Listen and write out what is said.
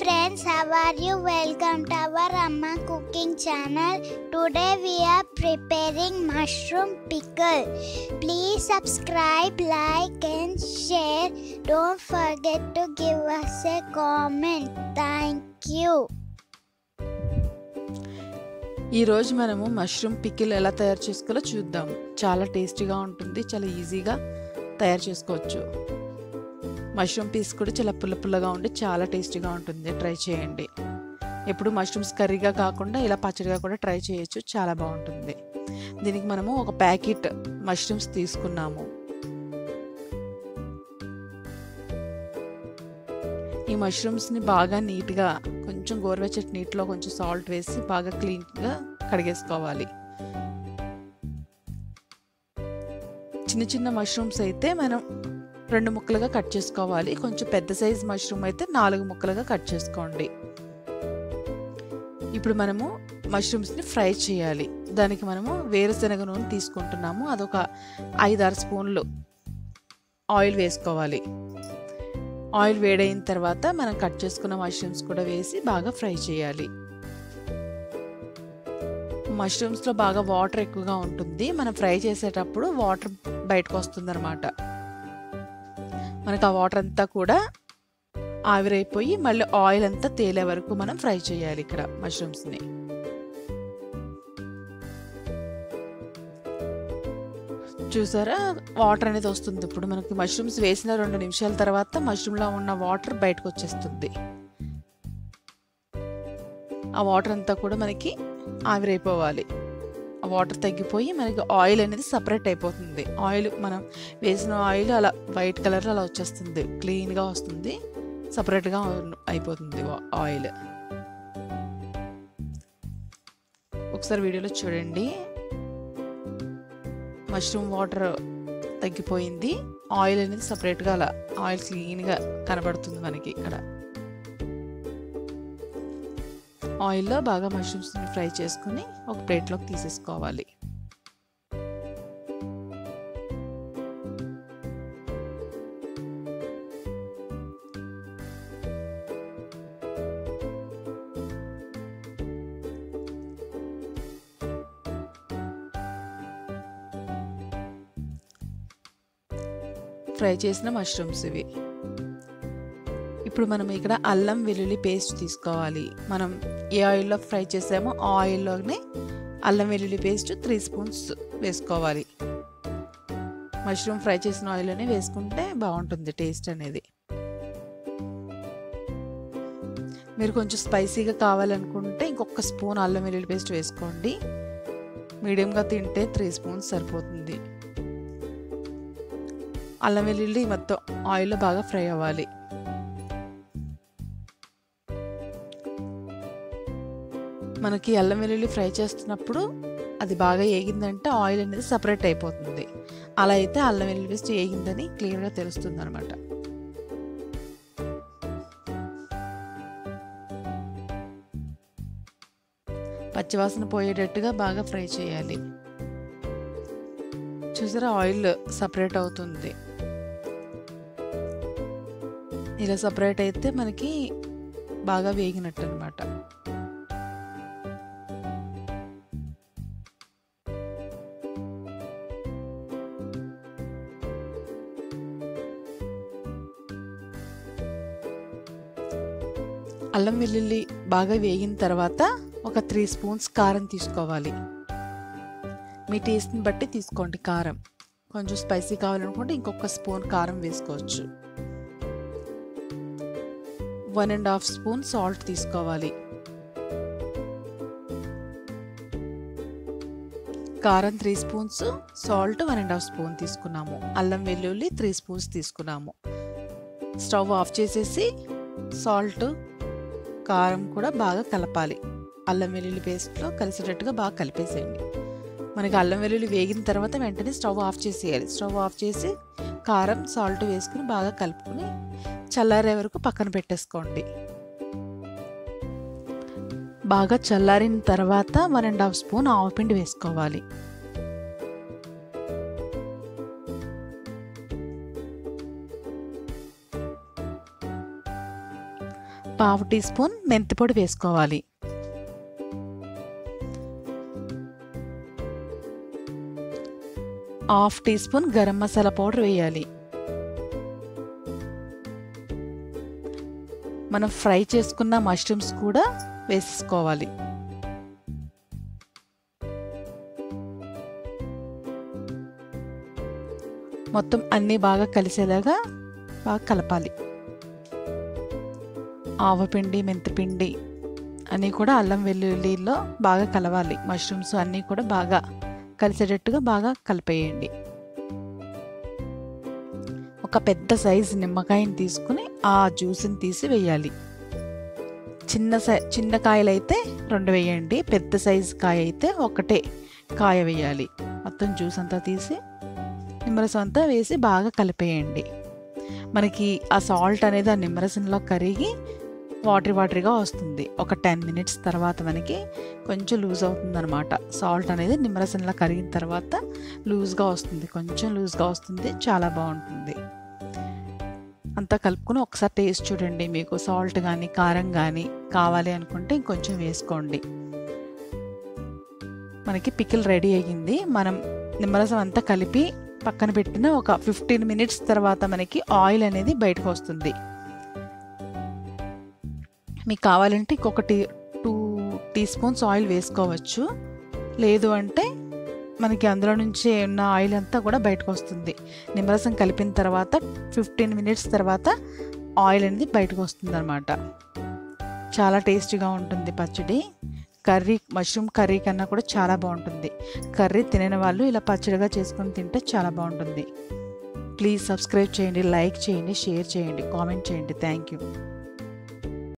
friends, how are you? Welcome to our Amma cooking channel. Today we are preparing mushroom pickle. Please subscribe, like and share. Don't forget to give us a comment. Thank you. ఈ రోజు మనము mushroom pickle ఎలా తయారు చేసుకోవాలో చూద్దాం. చాలా టేస్టీగా ఉంటుంది, చాలా ఈజీగా తయారు చేసుకోవచ్చు. మష్రూమ్ పీస్ కూడా చాలా పుల్లగా ఉండి చాలా టేస్టీగా ఉంటుంది. ట్రై చేయండి. ఎప్పుడు మష్రూమ్స్ కర్రీగా కాకుండా ఇలా పచ్చడిగా కూడా ట్రై చేయొచ్చు, చాలా బాగుంటుంది. దీనికి మనము ఒక ప్యాకెట్ మష్రూమ్స్ తీసుకున్నాము. ఈ మష్రూమ్స్ని బాగా నీట్గా కొంచెం గోరువెచ్చటి నీటిలో కొంచెం సాల్ట్ వేసి బాగా క్లీన్గా కడిగేసుకోవాలి. చిన్న చిన్న మష్రూమ్స్ అయితే మనం 2 ముక్కలుగా కట్ చేసుకోవాలి. కొంచెం పెద్ద సైజ్ మష్రూమ్ అయితే 4 ముక్కలుగా కట్ చేసుకోండి. ఇప్పుడు మనము మష్రూమ్స్ని ఫ్రై చేయాలి. దానికి మనము వేరుశనగ నూనె తీసుకుంటున్నాము. అదొక 5-6 స్పూన్లు ఆయిల్ వేసుకోవాలి. ఆయిల్ వేడైన తర్వాత మనం కట్ చేసుకున్న మష్రూమ్స్ కూడా వేసి బాగా ఫ్రై చేయాలి. మష్రూమ్స్లో బాగా వాటర్ ఎక్కువగా ఉంటుంది. మనం ఫ్రై చేసేటప్పుడు వాటర్ బయటకు వస్తుంది అన్నమాట. మనకు ఆ వాటర్ అంతా కూడా ఆవిరైపోయి మళ్ళీ ఆయిల్ అంతా తేలే వరకు మనం ఫ్రై చేయాలి. ఇక్కడ మష్రూమ్స్ని చూసారా, వాటర్ అనేది వస్తుంది. ఇప్పుడు మనకి మష్రూమ్స్ వేసిన 2 నిమిషాల తర్వాత మష్రూమ్లో ఉన్న వాటర్ బయటకు వచ్చేస్తుంది. ఆ వాటర్ అంతా కూడా మనకి ఆవిరైపోవాలి. ఆ వాటర్ తగ్గిపోయి మనకి ఆయిల్ అనేది సపరేట్ అయిపోతుంది. ఆయిల్ మనం వేసిన ఆయిల్ అలా వైట్ కలర్లో అలా వచ్చేస్తుంది, క్లీన్గా వస్తుంది, సపరేట్గా అయిపోతుంది ఆయిల్. ఒకసారి వీడియోలో చూడండి, మష్రూమ్ వాటర్ తగ్గిపోయింది, ఆయిల్ అనేది సపరేట్గా అలా ఆయిల్ క్లీన్గా కనబడుతుంది మనకి. ఇక్కడ ఆయిల్లో బాగా మష్రూమ్స్ని ఫ్రై చేసుకుని ఒక ప్లేట్లోకి తీసేసుకోవాలి. ఫ్రై చేసిన మష్రూమ్స్ ఇవి. ఇప్పుడు మనం ఇక్కడ అల్లం వెల్లుల్లి పేస్ట్ తీసుకోవాలి. మనం ఏ ఆయిల్లో ఫ్రై చేసామో ఆ ఆయిల్లోనే అల్లం వెల్లుల్లి పేస్ట్ 3 స్పూన్స్ వేసుకోవాలి. మష్రూమ్ ఫ్రై చేసిన ఆయిల్లోనే వేసుకుంటే బాగుంటుంది టేస్ట్ అనేది. మీరు కొంచెం స్పైసీగా కావాలనుకుంటే ఇంకొక స్పూన్ అల్లం వెల్లుల్లి పేస్ట్ వేసుకోండి. మీడియంగా తింటే 3 స్పూన్స్ సరిపోతుంది. అల్లం వెల్లుల్లి మొత్తం ఆయిల్లో బాగా ఫ్రై అవ్వాలి. మనకి అల్లం వెల్లుల్లి ఫ్రై చేస్తున్నప్పుడు అది బాగా ఏగిందంటే ఆయిల్ అనేది సపరేట్ అయిపోతుంది. అలా అయితే అల్లం వెల్లుల్లి పేస్ట్ ఏగిందని క్లియర్గా తెలుస్తుంది అనమాట. పచ్చివాసన పోయేటట్టుగా బాగా ఫ్రై చేయాలి. చూసారా, ఆయిల్ సపరేట్ అవుతుంది. ఇలా సపరేట్ అయితే మనకి బాగా వేగినట్టు అనమాట. అల్లం వెల్లుల్లి బాగా వేగిన తర్వాత ఒక 3 స్పూన్స్ కారం తీసుకోవాలి. మీ టేస్ట్ని బట్టి తీసుకోండి కారం. కొంచెం స్పైసీ కావాలనుకుంటే ఇంకొక స్పూన్ కారం వేసుకోవచ్చు. 1.5 స్పూన్ సాల్ట్ తీసుకోవాలి. కారం 3 స్పూన్స్, సాల్ట్ 1.5 స్పూన్ తీసుకున్నాము. అల్లం వెల్లుల్లి 3 స్పూన్స్ తీసుకున్నాము. స్టవ్ ఆఫ్ చేసేసి సాల్ట్ కారం కూడా బాగా కలపాలి. అల్లం వెల్లుల్లి పేస్ట్లో కలిసేటట్టుగా బాగా కలిపేసేయండి. మనకి అల్లం వెల్లుల్లి వేగిన తర్వాత వెంటనే స్టవ్ ఆఫ్ చేసేయాలి. స్టవ్ ఆఫ్ చేసి కారం సాల్ట్ వేసుకుని బాగా కలుపుకొని చల్లారే వరకు పక్కన పెట్టేసుకోండి. బాగా చల్లారిన తర్వాత 1.5 స్పూన్ ఆవపిండి వేసుకోవాలి. పావు టీ స్పూన్ మెంతిపొడి వేసుకోవాలి. Half teaspoon garam masala powder వేయాలి. మనం ఫ్రై చేసుకున్న మష్రూమ్స్ కూడా వేసుకోవాలి. మొత్తం అన్నీ బాగా కలిసేలాగా బాగా కలపాలి. ఆవపిండి, మెంతిపిండి అన్నీ కూడా అల్లం వెల్లుల్లిలో బాగా కలవాలి. మష్రూమ్స్ అన్నీ కూడా బాగా కలిసేటట్టుగా బాగా కలిపేయండి. ఒక పెద్ద సైజు నిమ్మకాయని తీసుకుని ఆ జ్యూస్ని తీసి వేయాలి. చిన్న కాయలు అయితే 2 వేయండి, పెద్ద సైజు కాయ అయితే ఒకటే కాయ వేయాలి. మొత్తం జ్యూస్ అంతా తీసి నిమ్మరసం అంతా వేసి బాగా కలిపేయండి. మనకి ఆ సాల్ట్ అనేది ఆ నిమ్మరసంలో కరిగి వాటరీగా వస్తుంది. ఒక 10 మినిట్స్ తర్వాత మనకి కొంచెం లూజ్ అవుతుంది అనమాట. సాల్ట్ అనేది నిమ్మరసంలో కరిగిన తర్వాత లూజ్గా వస్తుంది, కొంచెం లూజ్గా వస్తుంది, చాలా బాగుంటుంది. అంతా కలుపుకొని ఒకసారి టేస్ట్ చూడండి. మీకు సాల్ట్ కానీ కారం కానీ కావాలి అనుకుంటే ఇంకొంచెం వేసుకోండి. మనకి పికిల్ రెడీ అయ్యింది. మనం నిమ్మరసం అంతా కలిపి పక్కన పెట్టిన ఒక 15 మినిట్స్ తర్వాత మనకి ఆయిల్ అనేది బయటకు వస్తుంది. మీకు కావాలంటే ఇంకొక 2 టీ స్పూన్స్ ఆయిల్ వేసుకోవచ్చు. లేదు అంటే మనకి అందులో నుంచి ఉన్న ఆయిల్ అంతా కూడా బయటకు వస్తుంది. నిమ్మరసం కలిపిన తర్వాత 15 మినిట్స్ తర్వాత ఆయిల్ అనేది బయటకు వస్తుంది అన్నమాట. చాలా టేస్టీగా ఉంటుంది పచ్చడి. మష్రూమ్ కర్రీ కన్నా కూడా చాలా బాగుంటుంది. కర్రీ తినని వాళ్ళు ఇలా పచ్చడిగా చేసుకొని తింటే చాలా బాగుంటుంది. ప్లీజ్ సబ్స్క్రైబ్ చేయండి, లైక్ చేయండి, షేర్ చేయండి, కామెంట్ చేయండి. Thank you.